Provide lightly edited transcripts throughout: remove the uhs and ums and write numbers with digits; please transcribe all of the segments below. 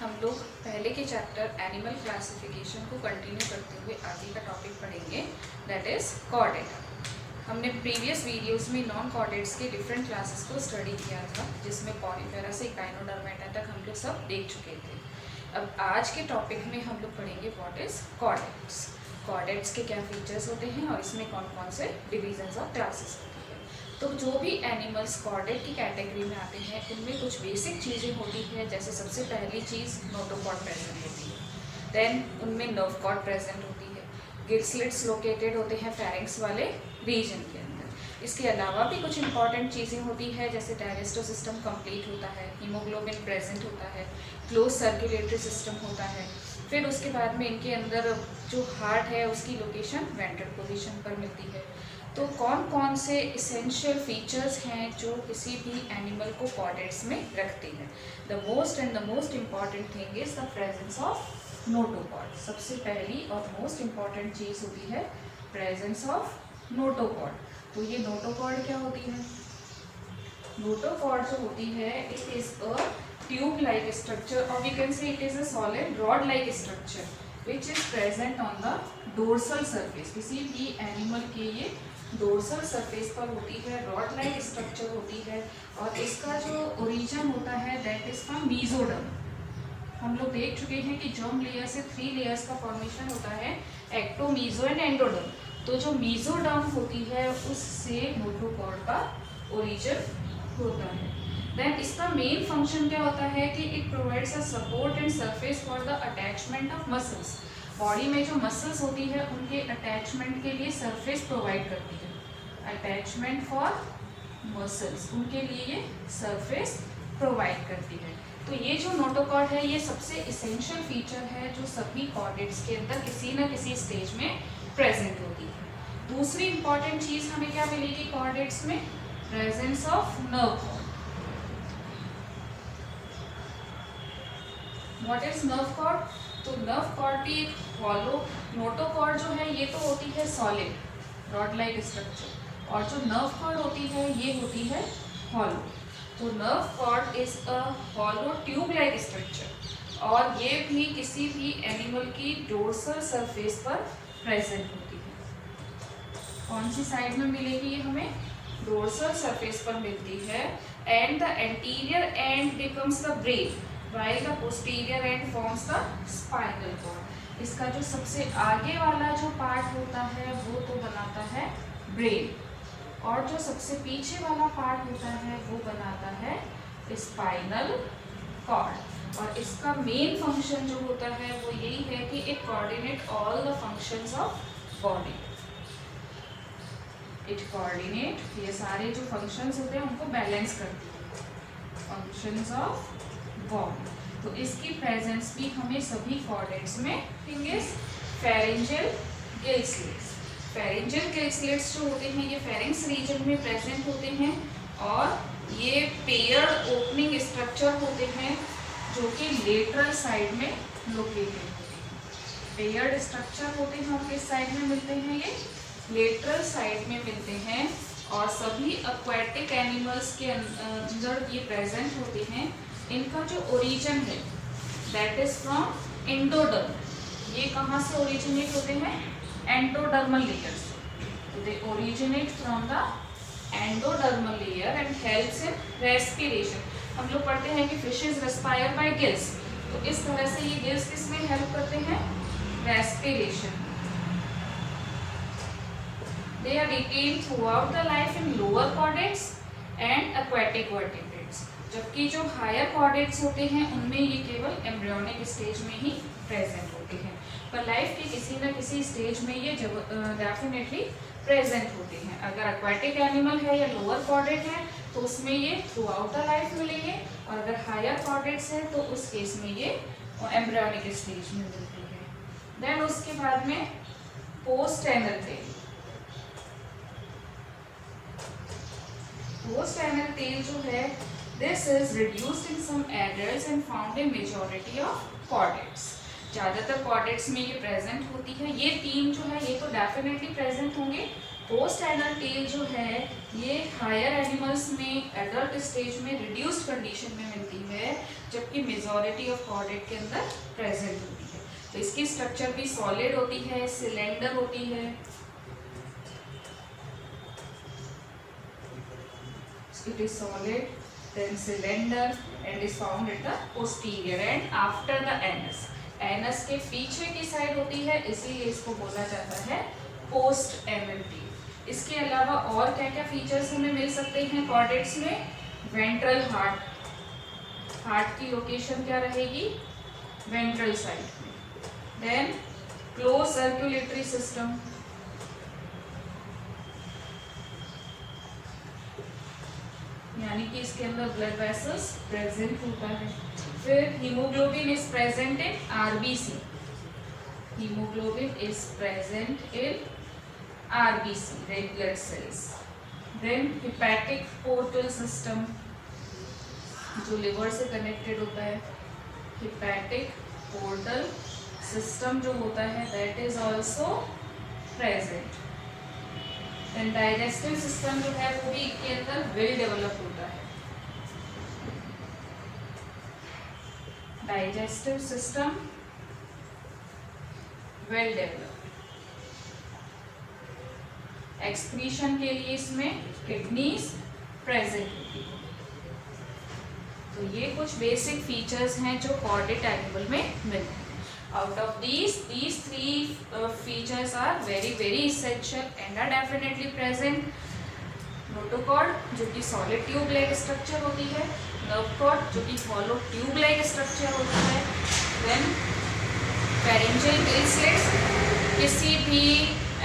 हम लोग पहले के चैप्टर एनिमल क्लासिफिकेशन को कंटिन्यू करते हुए आगे का टॉपिक पढ़ेंगे, दैट इज़ कॉर्डेट। हमने प्रीवियस वीडियोस में नॉन कॉर्डेट्स के डिफरेंट क्लासेस को स्टडी किया था, जिसमें पॉलीफेरा से इकाइनोडर्मेटा तक हम लोग सब देख चुके थे। अब आज के टॉपिक में हम लोग पढ़ेंगे व्हाट इज़ कॉर्डेट्स। कॉर्डेट्स के क्या फीचर्स होते हैं और इसमें कौन कौन से डिविजन्स और क्लासेस होती है। तो जो भी एनिमल्स कॉर्डेट की कैटेगरी में आते हैं उनमें कुछ बेसिक चीज़ें होती हैं, जैसे सबसे पहली चीज़ नोटोकॉर्ड प्रेजेंट होती है, देन उनमें नर्व कॉर्ड प्रेजेंट होती है, गिल स्लिट्स लोकेटेड होते हैं फेरिंक्स वाले रीजन के अंदर। इसके अलावा भी कुछ इंपॉर्टेंट चीज़ें होती है, जैसे डाइजेस्टिव सिस्टम कंप्लीट होता है, हीमोग्लोबिन प्रेजेंट होता है, क्लोज सर्कुलेटरी सिस्टम होता है। फिर उसके बाद में इनके अंदर जो हार्ट है उसकी लोकेशन वेंट्रल पोजीशन पर मिलती है। तो कौन कौन से इसेंशियल फीचर्स हैं जो किसी भी एनिमल को कॉर्डेट्स में रखती हैं। The most and the most important thing is the presence of notochord. सबसे पहली और मोस्ट इम्पॉर्टेंट चीज़ होती है प्रेजेंस ऑफ नोटोकॉर्ड। तो ये नोटोकॉर्ड क्या होती है? नोटोकॉर्ड जो होती है it is a tube like structure, और we can say it is a solid rod like structure which is present on the dorsal surface. किसी भी एनिमल के ये डोर्सल सरफेस पर होती है, रॉड लाइक स्ट्रक्चर होती है, और इसका जो ओरिजिन होता है दैट इज फ्रॉम मीजोडर्म। हम लोग देख चुके हैं कि जर्म लेयर से 3 लेयर्स का फॉर्मेशन होता है, एक्टो, मीजो एंड एंडोडर्म। तो जो मीजोडर्म होती है उससे नोटोकॉर्ड का ओरिजिन होता है। देन इसका मेन फंक्शन क्या होता है कि it provides a support and surface for the attachment of muscles. Body में जो मसल्स होती है उनके अटैचमेंट के लिए सरफेस प्रोवाइड करती है। अटैचमेंट फॉर मसल्स, उनके लिए ये सरफेस प्रोवाइड करती है। तो ये जो नोटोकॉर्ड है ये सबसे इसेंशियल फीचर है जो सभी कॉर्डेट्स के अंदर किसी न किसी स्टेज में प्रेजेंट होती है। दूसरी इंपॉर्टेंट चीज़ हमें क्या मिलेगी कॉर्डेट्स में? Presence of nerve cord. What is nerve cord? तो नर्व कॉर्ड भी एक हॉलो, नोटोकॉर्ड जो है ये तो होती है सॉलिड रॉड लाइक स्ट्रक्चर, और जो नर्व कॉर्ड होती है ये होती है हॉलो। तो nerve cord is a hollow tube like structure, और ये भी किसी भी एनिमल की डोर्सल सरफेस पर प्रेजेंट होती है। कौन सी साइड में मिलेगी ये हमें? डोर्सल सरफेस पर मिलती है। And the anterior and becomes the brain while the posterior end forms the spinal cord। इसका जो सबसे आगे वाला जो पार्ट होता है वो तो बनाता है ब्रेन, और जो सबसे पीछे वाला पार्ट होता है वो बनाता है स्पाइनल कॉर्ड। और इसका मेन फंक्शन जो होता है वो यही है कि it coordinate all the functions of body. It coordinate, ये सारे जो फंक्शंस होते हैं उनको बैलेंस करती है, फंक्शंस ऑफ बॉडी। तो इसकी प्रेजेंस भी हमें सभी कॉर्डेट्स में pharyngeal gill slits. Pharyngeal gill slits जो होते हैं ये फेरिंक्स रीजन में प्रेजेंट होते हैं, और ये पेयर्ड ओपनिंग स्ट्रक्चर होते हैं जो कि लेटरल साइड में लोकेटेड होते हैं। पेयर्ड स्ट्रक्चर होते हैं और किस साइड में मिलते हैं? ये लेटरल साइड में मिलते हैं, और सभी एक्वाटिक एनिमल्स के अंदर ये प्रेजेंट होते हैं। इनका जो ओरिजिन है दैट इज फ्रॉम एंडोडर्म। ये कहाँ से ओरिजिनेट होते हैं? एंडोडर्मल लेयर से। तो they originate from the endodermal layer and helps in respiration. हम लोग पढ़ते हैं कि फिशेस रेस्पायर बाय गिल्स, तो इस तरह से ये गिल्स किस में हेल्प करते हैं? Respiration. They are retained throughout the life in lower chordates and aquatic vertebrates, जबकि जो हायर कॉर्डेट्स होते हैं उनमें ये केवल एम्ब्रियोनिक स्टेज में ही प्रेजेंट होते हैं, पर लाइफ के किसी न किसी स्टेज में ये डेफिनेटली प्रेजेंट होते हैं। अगर एक्वाटिक एनिमल है या लोअर कॉर्डेट है तो उसमें ये थ्रू आउट द लाइफ मिलेंगे, और अगर हायर कॉर्डेट्स है तो उस केस में ये एम्ब्रियोनिक स्टेज में मिलते हैं। देन उसके बाद में post anal tail. Post anal tail जो है this is reduced in some adults and found in majority of chordates. ज़्यादातर कॉर्डेट्स में ये प्रेजेंट होती है। ये तीन जो है ये तो डेफिनेटली प्रेजेंट होंगे, पोस्ट एनल टेल जो है ये हायर एनिमल्स में एडल्ट स्टेज में रिड्यूस्ड कंडीशन में मिलती है, जबकि मेजॉरिटी ऑफ कॉर्डेट के अंदर प्रेजेंट होती है। तो इसकी स्ट्रक्चर भी सॉलिड होती है, सिलेंडर होती है। It is solid, then cylinder, and is found at the posterior and after the anus. Anus के पीछे की साइड होती है, इसीलिए इसको बोला जाता है पोस्ट एनल टेल। इसके अलावा और क्या क्या फीचर्स हमें मिल सकते हैं कॉर्डेट्स में? वेंट्रल हार्ट, हार्ट की लोकेशन क्या रहेगी? वेंट्रल साइड में। देन क्लोज सर्कुलेटरी सिस्टम, यानी कि इसके अंदर ब्लड वेसल्स प्रेजेंट होता है। फिर haemoglobin is present in RBC, haemoglobin is present in RBC, red blood cells. Then hepatic portal system जो लिवर से कनेक्टेड होता है, हेपेटिक पोर्टल सिस्टम जो होता है that is also present. Then digestive system जो है वो भी इसके अंदर वेल डेवलप होता है। Digestive system well develop. Excretion के लिए इसमें किडनीज प्रेजेंट होती है। तो ये कुछ बेसिक फीचर्स हैं जो कॉर्डेट एनिमल में मिलते हैं। Out of these three features are very essential and are definitely present. Notochord जो कि सॉलिड ट्यूब लाइक स्ट्रक्चर होती है, नर्व कॉर्ड जो कि हॉलो ट्यूब लाइक स्ट्रक्चर होता है, देन फेरेंजियल गिल स्लिट्स, किसी भी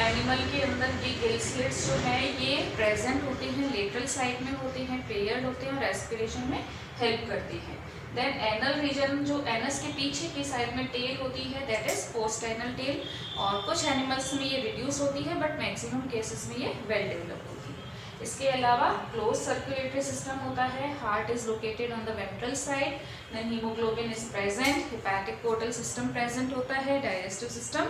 एनिमल के अंदर ये गिल स्लिट्स जो है ये प्रेजेंट होते हैं, लेटरल साइड में होते हैं, पेयर्ड होते हैं और रेस्पिरेशन में हेल्प करती हैं। देन एनल रीजन जो एनस के पीछे की साइड में टेल होती है that is post anal tell, और कुछ एनिमल्स में ये रिड्यूस होती है बट मैक्सिमम केसेस में ये वेल डेवलप होती है। इसके अलावा क्लोज सर्कुलेटरी सिस्टम होता है, heart is located on the ventral side, then haemoglobin is present, hepatic portal system present होता है, डाइजेस्टिव सिस्टम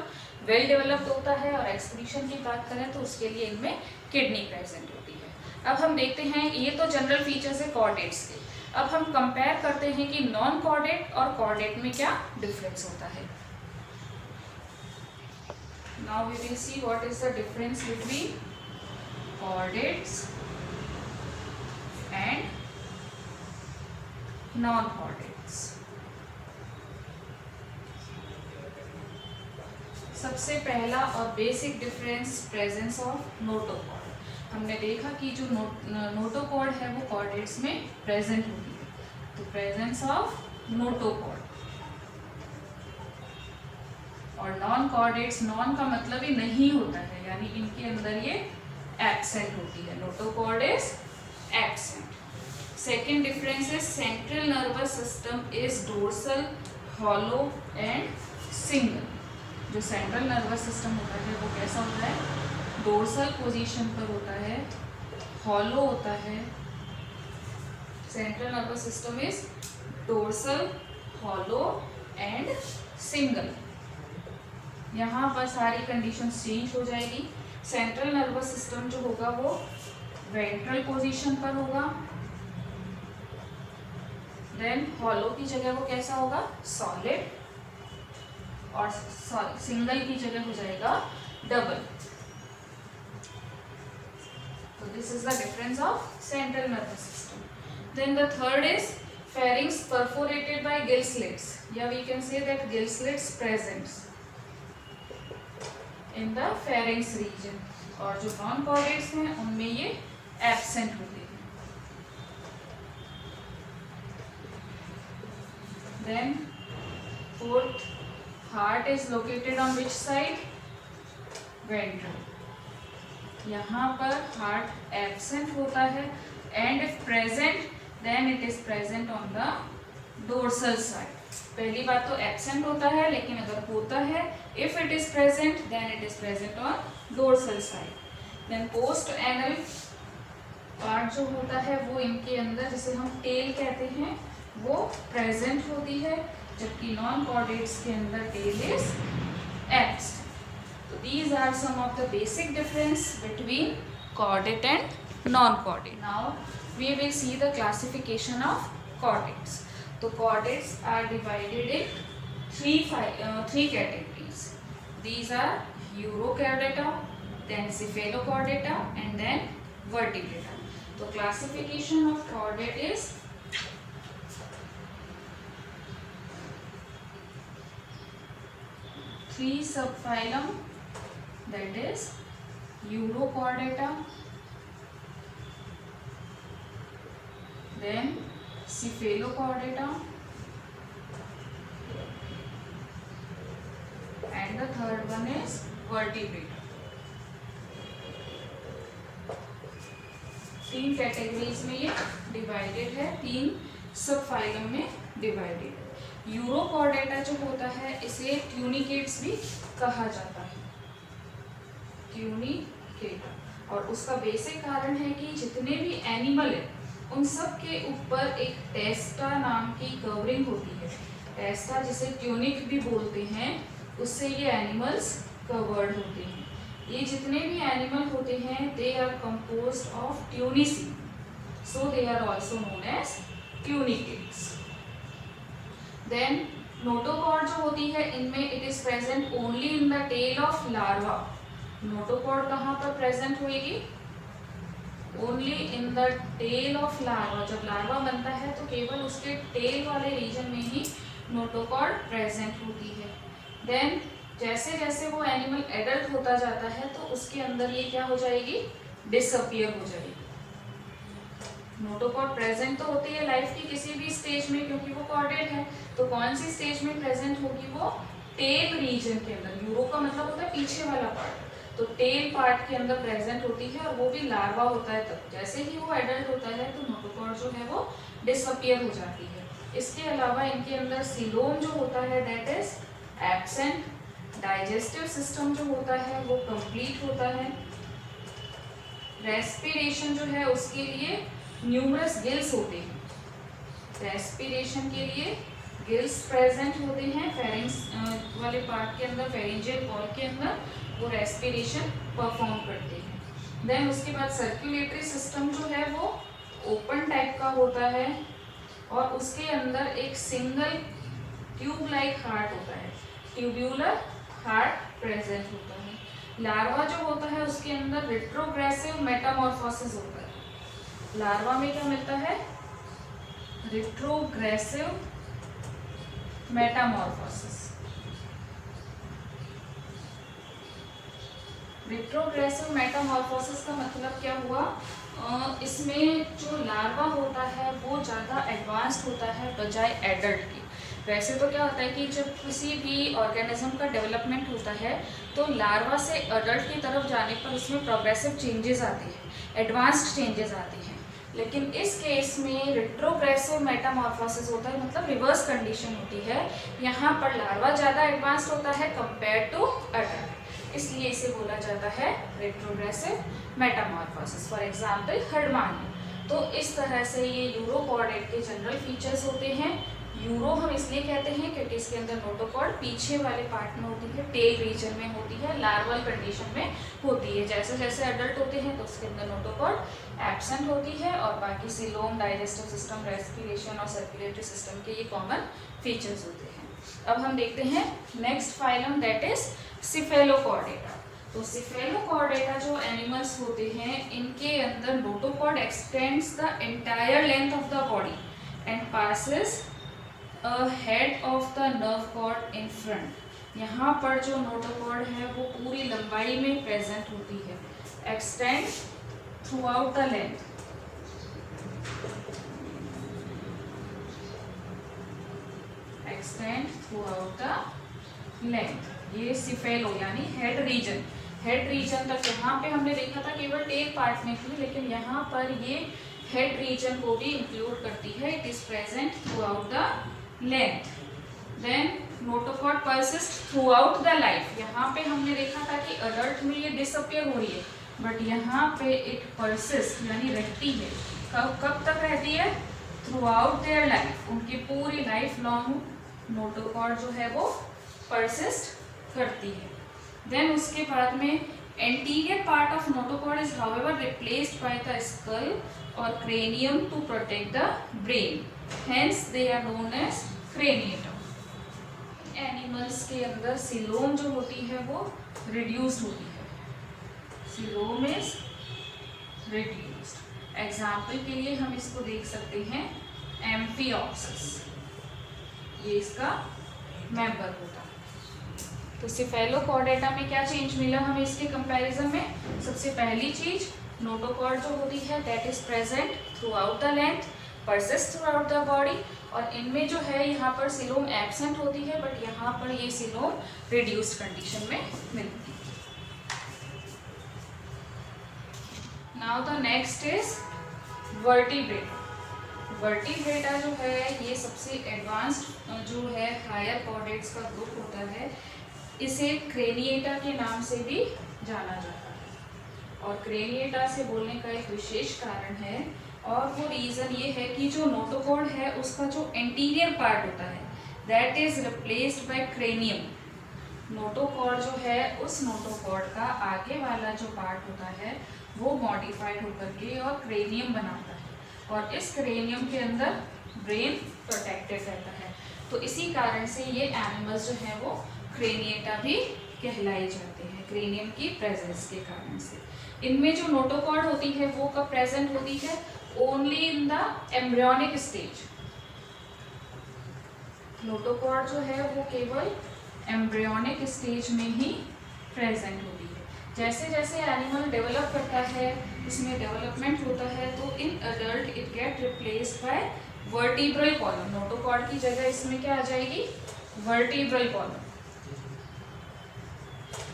वेल डेवलप्ड होता है, और एक्सक्रीशन की बात करें तो उसके लिए इनमें किडनी प्रेजेंट होती है। अब हम देखते हैं, ये तो जनरल फीचर्स है कॉर्डेट्स के। अब हम कंपेयर करते हैं कि नॉन कॉर्डेट और कॉर्डेट में क्या डिफरेंस होता है। Now we will see what is the difference between chordates and non chordates. सबसे पहला और basic difference presence of notochord. हमने देखा कि जो नोटोकॉर्ड है वो कॉर्डेट्स में प्रेजेंट होती है, तो प्रेजेंस ऑफ नोटोकॉर्ड। और नॉन कॉर्डेट्स, नॉन का मतलब ही नहीं होता है, यानी इनके अंदर ये एब्सेंट होती है, notochord is absent. Second difference is central nervous system is dorsal, hollow and single. जो सेंट्रल नर्वस सिस्टम होता है वो कैसा होता है? डोर्सल पोजीशन पर होता है, हॉलो होता है। Central nervous system is dorsal, hollow and single. यहाँ पर सारी कंडीशंस चेंज हो जाएगी। सेंट्रल नर्वस सिस्टम जो होगा वो वेंट्रल पोजीशन पर होगा, देन हॉलो की जगह वो कैसा होगा? सॉलिड, और सिंगल की जगह हो जाएगा double. So this is the difference of central nervous system. Then the third is pharynx perforated by gill slits. Yeah, we can say that gill slits presents in the pharynx region. और जो non chordates हैं उनमें ये absent होते हैं. Then fourth, heart is located on which side? Ventral. यहाँ पर heart absent होता है, and if present then it is present on the dorsal side. पहली बात तो एब्सेंट होता है, लेकिन अगर होता है if it is present then it is present on dorsal side. Then post anal part जो होता है वो इनके अंदर, जिसे हम टेल कहते हैं, वो प्रेजेंट होती है, जबकि नॉन कॉर्डेट्स के अंदर टेल इज एब्सेंट। तो these are some of the basic difference between chordate and non-chordate. Now we will see the classification of chordates. तो chordates are divided in three categories. These are Urochordata, then Cephalochordata, and then Vertebrata. तो classification of chordate is three subphylum, that is Urochordata, then Cephalochordata, and the third one is Vertebrata. तीन categories में ये divided है, तीन सब phylum में divided है। Urochordata जो होता है इसे ट्यूनिकेट्स भी कहा जाता है, ट्यूनिकेटा, और उसका बेसिक कारण है कि जितने भी एनिमल है उन सब के ऊपर एक टेस्टा नाम की कवरिंग होती है। टेस्टा जिसे ट्यूनिक भी बोलते हैं, उससे ये एनिमल्स कवर्ड होते हैं। ये जितने भी एनिमल होते हैं they are composed of tunicin, so they are also known as tunicates. Then notochord जो होती है इनमें it is present only in the tail of larva. Notochord कहाँ पर प्रेजेंट होएगी? Only in the tail of larva. जब larva बनता है तो केवल उसके टेल वाले रीजन में ही नोटोकॉर्ड प्रेजेंट होती है। देन जैसे जैसे वो एनिमल एडल्ट होता जाता है तो उसके अंदर ये क्या हो जाएगी? डिसअपियर हो जाएगी। नोटोकॉर्ड प्रेजेंट तो होती है लाइफ की किसी भी स्टेज में क्योंकि वो कॉर्डेट है, तो कौन सी स्टेज में प्रेजेंट होगी? वो टेल रीजन के अंदर। यूरो का मतलब होता है पीछे वाला पार्ट, तो टेल पार्ट के अंदर प्रेजेंट होती है, और वो भी लार्वा होता है तब। जैसे ही वो एडल्ट होता है तो नोटोकॉर्ड जो है वो डिसअपियर हो जाती है। इसके अलावा इनके अंदर सीलोम जो होता है that is absent. Digestive system जो होता है वो कंप्लीट होता है। रेस्पिरेशन जो है उसके लिए न्यूमरस गिल्स होते हैं। रेस्पिरेशन के लिए गिल्स प्रेजेंट होते हैं फेरिंग्स वाले पार्ट के अंदर, फेरिंजियल वॉल के अंदर वो रेस्पिरेशन परफॉर्म करते हैं। देन उसके बाद सर्कुलेटरी सिस्टम जो है वो ओपन टाइप का होता है, और उसके अंदर एक सिंगल ट्यूब लाइक हार्ट होता है, ट्यूब्यूलर हार्ट प्रेजेंट होता है। लार्वा जो होता है उसके अंदर रिट्रोग्रेसिव मेटामॉर्फोसिस होता है। लार्वा में क्या मिलता है? Retrogressive Metamorphosis. रिट्रोग्रेसिव मेटामॉर्फोसिस का मतलब क्या हुआ? इसमें जो लार्वा होता है वो ज़्यादा एडवांस्ड होता है बजाय एडल्ट की। वैसे तो क्या होता है कि जब किसी भी ऑर्गेनिज्म का डेवलपमेंट होता है तो लार्वा से एडल्ट की तरफ जाने पर उसमें प्रोग्रेसिव चेंजेस आते हैं, एडवांस्ड चेंजेस आते हैं। लेकिन इस केस में रिट्रोग्रेसिव मेटामॉर्फोसिस होता है, मतलब रिवर्स कंडीशन होती है। यहाँ पर लार्वा ज़्यादा एडवांस्ड होता है कंपेयर टू एडल्ट, इसलिए इसे बोला जाता है retrogressive metamorphosis. For example Herdman. तो इस तरह से ये यूरोकॉर्डेट के जनरल फीचर्स होते हैं। यूरो हम इसलिए कहते हैं क्योंकि इसके अंदर नोटोकॉर्ड पीछे वाले पार्ट में होती है, टेल रीजन में होती है, लार्वल कंडीशन में होती है। जैसे जैसे एडल्ट होते हैं तो उसके अंदर नोटोकॉर्ड एब्सेंट होती है, और बाकी सीलोम, डाइजेस्टिव सिस्टम, रेस्पिरेशन और सर्कुलेटरी सिस्टम के ये कॉमन फीचर्स होते हैं। अब हम देखते हैं next phylum that is cephalochordata. तो सिफेलोकॉर्डेटा जो एनिमल्स होते हैं इनके अंदर notochord extends the entire length of the body and passes head of the nerve cord in front. यहाँ पर जो नोटोकॉर्ड है वो पूरी लंबाई में प्रेजेंट होती है, extend through out the length. Extend through out the length. ये सिफेलो यानी हेड रीजन, हेड रीजन तक। यहाँ पे हमने देखा था केवल टेल पार्ट में थी, लेकिन यहाँ पर ये हेड रीजन को भी इंक्लूड करती है। It is present throughout the length. Then notochord persist throughout the life. यहाँ पे हमने देखा था कि अडल्ट में ये डिसअपियर हो रही है, बट यहाँ पे इट परसिस्ट यानी रहती है। कब तक रहती है? थ्रू आउट देयर लाइफ, उनकी पूरी लाइफ लॉन्ग नोटोकॉर्ड जो है वो परसिस्ट करती है। देन उसके बाद में anterior part of notochord is however replaced by the skull और cranium to protect the brain, hence they are known as craniatum. Animals के अंदर सीलोम जो होती है वो रिड्यूस्ड होती है, सीलोम इज रिड्यूस्ड। एग्जाम्पल के लिए हम इसको देख सकते हैं एम्फिऑक्सिस, ये इसका मेंबर होता है। तो सिफेलोकॉर्डेटा में क्या चेंज मिला हमें इसके कंपैरिजन में? सबसे पहली चीज, नोटोकॉर्ड जो होती है that is present throughout the length, persist throughout the body, और इनमें जो है यहाँ पर सीलोम एब्सेंट होती है, बट यहाँ पर ये सीलोम रिड्यूस्ड कंडीशन में मिलती है। Now the next is vertebrata. Vertebrata जो है ये सबसे एडवांस्ड जो है हायर कॉर्डेट्स का ग्रुप होता है। इसे क्रेनिएटा के नाम से भी जाना जाता है, और क्रेनिएटा से बोलने का एक विशेष कारण है, और वो रीज़न ये है कि जो नोटोकॉर्ड है उसका जो एंटीरियर पार्ट होता है that is replaced by cranium. Notochord जो है उस नोटोकॉर्ड का आगे वाला जो पार्ट होता है वो मॉडिफाइड होकर के और क्रेनियम बनाता है, और इस क्रेनियम के अंदर ब्रेन प्रोटेक्टेड रहता है। तो इसी कारण से ये एनिमल्स जो हैं वो क्रेनिएटा भी कहलाए जाते हैं, क्रेनियम की प्रेजेंस के कारण से। इनमें जो नोटोकॉर्ड होती है वो कब प्रेजेंट होती है? Only in the embryonic stage. Notochord जो है वो केवल एम्ब्रियोनिक स्टेज में ही प्रेजेंट होती है। जैसे जैसे एनिमल डेवलप करता है, उसमें डेवलपमेंट होता है, तो in adult it get replaced by vertebral column. Notochord की जगह इसमें क्या आ जाएगी? Vertebral column.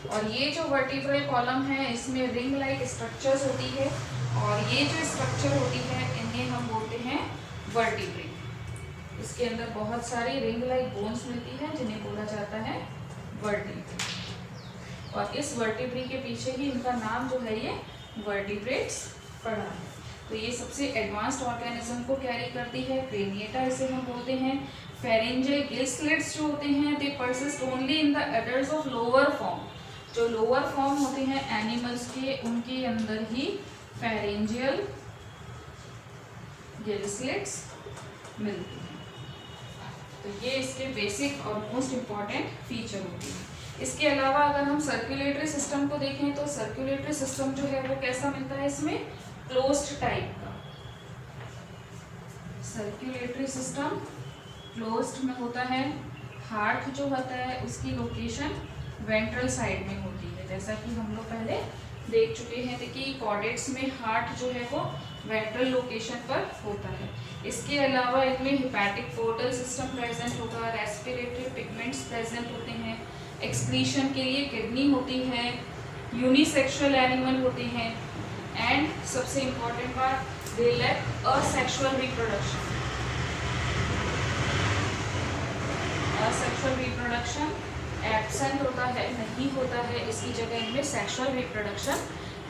और ये जो वर्टिब्रल कॉलम है इसमें रिंग लाइक स्ट्रक्चर्स होती है, और ये जो स्ट्रक्चर होती है इन्हें हम बोलते हैं वर्टिब्रे। इसके अंदर बहुत सारी रिंग लाइक बोन्स मिलती हैं जिन्हें बोला जाता है वर्टिब्रे, और इस वर्टिब्रे के पीछे ही इनका नाम जो है ये वर्टिब्रेट्स पड़ा है। तो ये सबसे एडवांस्ड ऑर्गेनिज्म को कैरी करती है, क्रेनिएटा इसे हम बोलते हैं। फेरेंजियल गिल स्लिट्स जो होते हैं दे persist only in the adults of lower form. जो लोअर फॉर्म होते हैं एनिमल्स के, उनके अंदर ही फेरेंजियल गिल स्लिट्स मिलती हैं। तो ये इसके बेसिक और मोस्ट इम्पॉर्टेंट फीचर होती है। इसके अलावा अगर हम सर्कुलेटरी सिस्टम को देखें तो सर्कुलेटरी सिस्टम जो है वो कैसा मिलता है इसमें? क्लोज्ड टाइप का। सर्कुलेटरी सिस्टम क्लोज्ड में होता है। हार्ट जो होता है उसकी लोकेशन वेंट्रल साइड में होती है, जैसा कि हम लोग पहले देख चुके हैं कि कॉर्डेट्स में हार्ट जो है वो वेंट्रल लोकेशन पर होता है। इसके अलावा इनमें हिपैटिक पोर्टल सिस्टम प्रेजेंट होगा, रेस्पिरेटरी पिगमेंट्स प्रेजेंट होते हैं, एक्सक्रीशन के लिए किडनी होती है, यूनिसेक्सुअल एनिमल होते हैं, एंड सबसे इम्पॉर्टेंट बात, they lack asexual reproduction. Asexual reproduction absent होता है, नहीं होता है, इसकी जगह इनमें सेक्सुअल रिप्रोडक्शन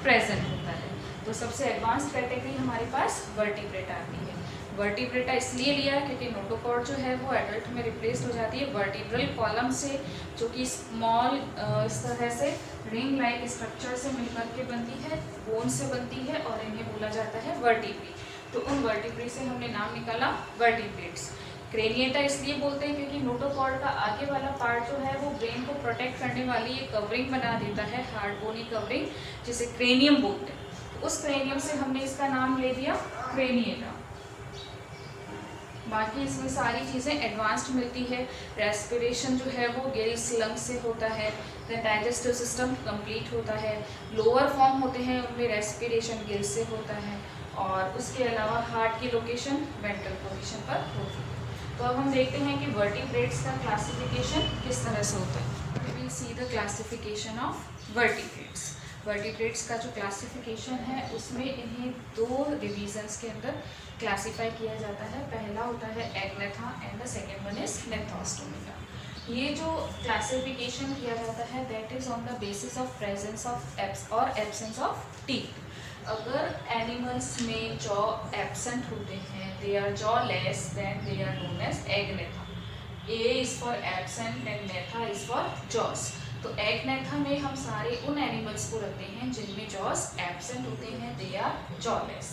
प्रेजेंट होता है। तो सबसे एडवांस कैटेगरी हमारे पास वर्टिब्रेटा आती है। वर्टिब्रेटा इसलिए लिया क्योंकि नोटोकॉर्ड जो है वो एडल्ट में रिप्लेस्ड हो जाती है वर्टिब्रल कॉलम से, जो कि स्मॉल इस तरह से रिंग लाइक स्ट्रक्चर से मिलकर के बनती है, बोन से बनती है, और इन्हें बोला जाता है वर्टिब्रे। तो उन वर्टिब्रे से हमने नाम निकाला वर्टिब्रेट्स। क्रेनिएटा इसलिए बोलते हैं क्योंकि नोटोकॉर्ड का आगे वाला पार्ट जो है वो ब्रेन को प्रोटेक्ट करने वाली एक कवरिंग बना देता है, हार्ड बोनी कवरिंग, जिसे क्रेनियम बोलते हैं। तो उस क्रेनियम से हमने इसका नाम ले दिया क्रेनिएटा। बाकी इसमें सारी चीज़ें एडवांस्ड मिलती है। रेस्पिरेशन जो है वो गिल्स लंग्स से होता है, डाइजेस्टिव सिस्टम कंप्लीट होता है, लोअर फॉर्म होते हैं उनमें रेस्पिरेशन गिल्स से होता है, और उसके अलावा हार्ट की लोकेशन वेंट्रल पोजीशन पर होती है। तो अब हम देखते हैं कि वर्टिब्रेट्स का क्लासिफिकेशन किस तरह से होता है। We will see the classification of vertebrates. Vertebrates का जो क्लासिफिकेशन है उसमें इन्हें दो डिवीजन्स के अंदर क्लासीफाई किया जाता है। पहला होता है agnatha and the second one is gnathostomata. ये जो क्लासिफिकेशन किया जाता है that is on the basis of presence of और एब्सेंस ऑफ टीथ। अगर एनिमल्स में जॉ एब्सेंट होते हैं, they are jawless, then they are known as agnatha. A is for absent and gnatha is for jaws. तो agnatha में हम सारे उन एनिमल्स को रखते हैं जिनमें जॉस एब्सेंट होते हैं, दे आर जॉलेस।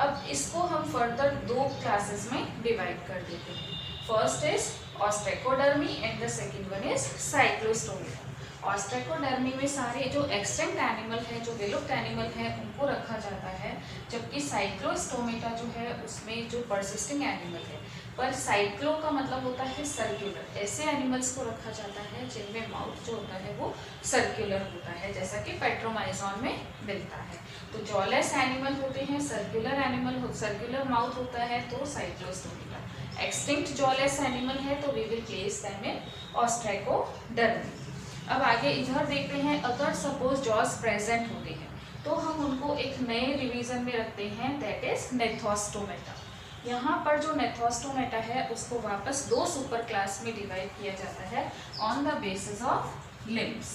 अब इसको हम फर्दर दो क्लासेस में डिवाइड कर देते हैं। First is Ostracodermi and the second one is Cyclostomata. Ostracodermi में सारे जो एक्सटिंक्ट एनिमल है, जो विलुप्त एनिमल है, उनको रखा जाता है, जबकि साइक्लोस्टोमेटा जो है उसमें जो परसिस्टिंग एनिमल है, पर साइक्लो का मतलब होता है सर्कुलर, ऐसे एनिमल्स को रखा जाता है जिनमें माउथ जो होता है वो सर्कुलर होता है, जैसा कि पेट्रोमाइजॉन में मिलता है। तो जॉलेस एनिमल होते हैं, सर्कुलर एनिमल, सर्कुलर माउथ होता है, तो साइक्लोस्टोमेटा। एक्सटिंक्ट जॉलेस एनिमल है तो we will place them in ostracodermi. अब आगे इधर देखते हैं, अगर सपोज जॉस प्रेजेंट होते हैं तो हम उनको एक नए डिवीजन में रखते हैं, दैट इज नेथोस्टोमेटा। यहाँ पर जो नेथोस्टोमेटा है उसको वापस दो सुपर क्लास में डिवाइड किया जाता है on the basis of limbs,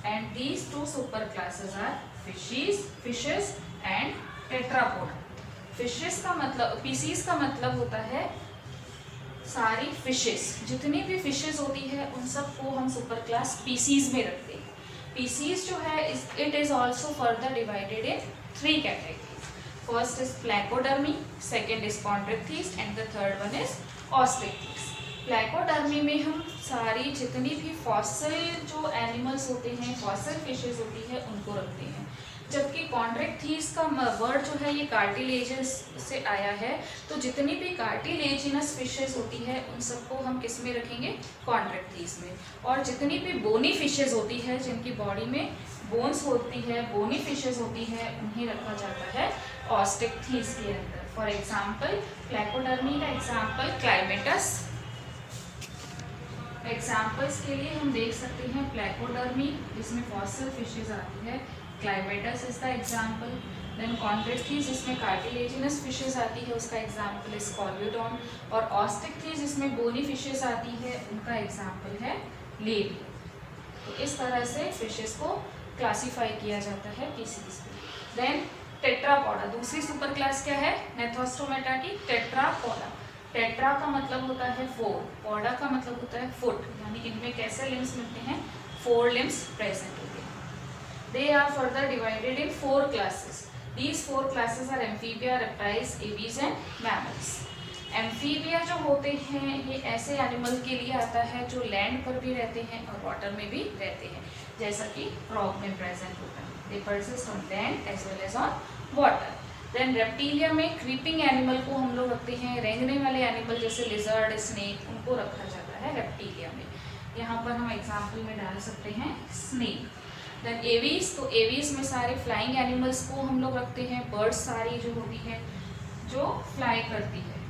and these two super classes are fishes and tetrapoda. Fishes का मतलब, पीसीज का मतलब होता है सारी फिशेस, जितनी भी फिशेस होती है उन सबको हम सुपर क्लास पीसीज में रखते हैं। पीसीज जो है it is also further divided in 3 categories. First is placodermi, second is chondrichthyes and the third one is osteichthyes. Placodermi में हम सारी जितनी भी फॉसिल जो एनिमल्स होते हैं, फॉसिल फिशेस होती है, उनको रखते हैं, जबकि कॉन्ड्रिक्थीज का वर्ड जो है ये कार्टिलेजस से आया है, तो जितनी भी कार्टिलेजिनस फिशेस होती है उन सबको हम किस में रखेंगे, कॉन्ड्रिक्थीज में। और जितनी भी बोनी फिशेस होती है, जिनकी बॉडी में बोन्स होती है, बोनी फिशेस होती है, उन्हें रखा जाता है ऑस्ट्रिक्थीज के अंदर। फॉर एग्जाम्पल प्लैकोडर्मी का एग्जाम्पल क्लाइमेटस। एग्जाम्पल्स के लिए हम देख सकते हैं प्लैकोडर्मी जिसमें फॉसिल फिशेस आती है, climatius is the example. Then chondrichthyes जिसमें कार्टिलेजिनस फिशेस आती है, उसका एग्जाम्पल इज कॉल्यूडॉन। और ऑस्ट्रिक्थीज जिसमें बोनी फिशेस आती है, उनका एग्जाम्पल है लेबिया। तो इस तरह से फिशेस को क्लासीफाई किया जाता है पीसीज में। देन टेट्रापोडा, दूसरी सुपर क्लास क्या है नेथोस्टोमेटा की, टेट्रापोडा। टेट्रा का मतलब होता है 4, पॉडा का मतलब होता है फुट, यानी इनमें कैसे लिम्स मिलते हैं, 4 लिम्स प्रेजेंट होते हैं। They are further divided in 4 classes. These 4 classes are amphibia, reptiles, aves and mammals. Amphibia जो होते हैं ये ऐसे एनिमल के लिए आता है जो लैंड पर भी रहते हैं और वाटर में भी रहते हैं, जैसा कि फ्रॉग में प्रेजेंट होता है। They persist on land as well as on water. Then reptilia में क्रीपिंग एनिमल को हम लोग रखते हैं, रेंगने वाले एनिमल जैसे लिजर्ड, स्नेक, उनको रखा जाता है रेप्टिलिया में। यहाँ पर हम एग्जाम्पल में डाल सकते हैं स्नेक। देन एवीज, तो एवीज में सारे फ्लाइंग एनिमल्स को हम लोग रखते हैं, बर्ड्स सारी जो होती है जो फ्लाई करती है।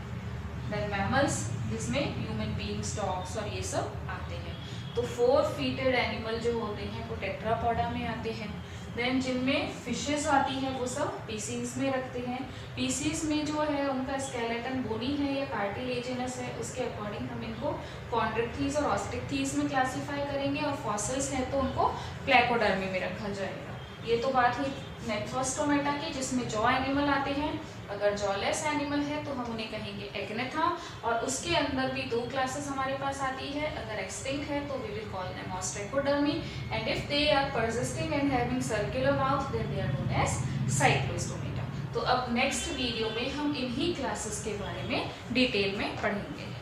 देन मैमल्स जिसमें ह्यूमन बींग्स, डॉग्स और ये सब आते हैं। तो 4 फीटेड एनिमल जो होते हैं वो टेट्रापोडा में आते हैं। देन जिनमें फिशेस आती हैं वो सब पीसीज में रखते हैं। पीसीज में जो है उनका स्केलेटन बोनी है या कार्टिलेजिनस है, उसके अकॉर्डिंग हम इनको कॉन्ड्रिक्थीज और ऑस्ट्रिक्थीज में क्लासीफाई करेंगे, और फॉसिल्स हैं तो उनको प्लैकोडर्मी में रखा जाएगा। ये तो बात हुई नेथोस्टोमेटा की जिसमें जॉ एनिमल आते हैं। अगर जॉलेस एनिमल है तो हम उन्हें कहेंगे एग्नेथा, और उसके अंदर भी 2 क्लासेस हमारे पास आती है। अगर एक्सटिंक्ट है तो we will call them ostracodermi, and if they are persisting and having circular mouth then they are known as cyclostomata. तो अब नेक्स्ट वीडियो में हम इन्हीं क्लासेस के बारे में डिटेल में पढ़ेंगे।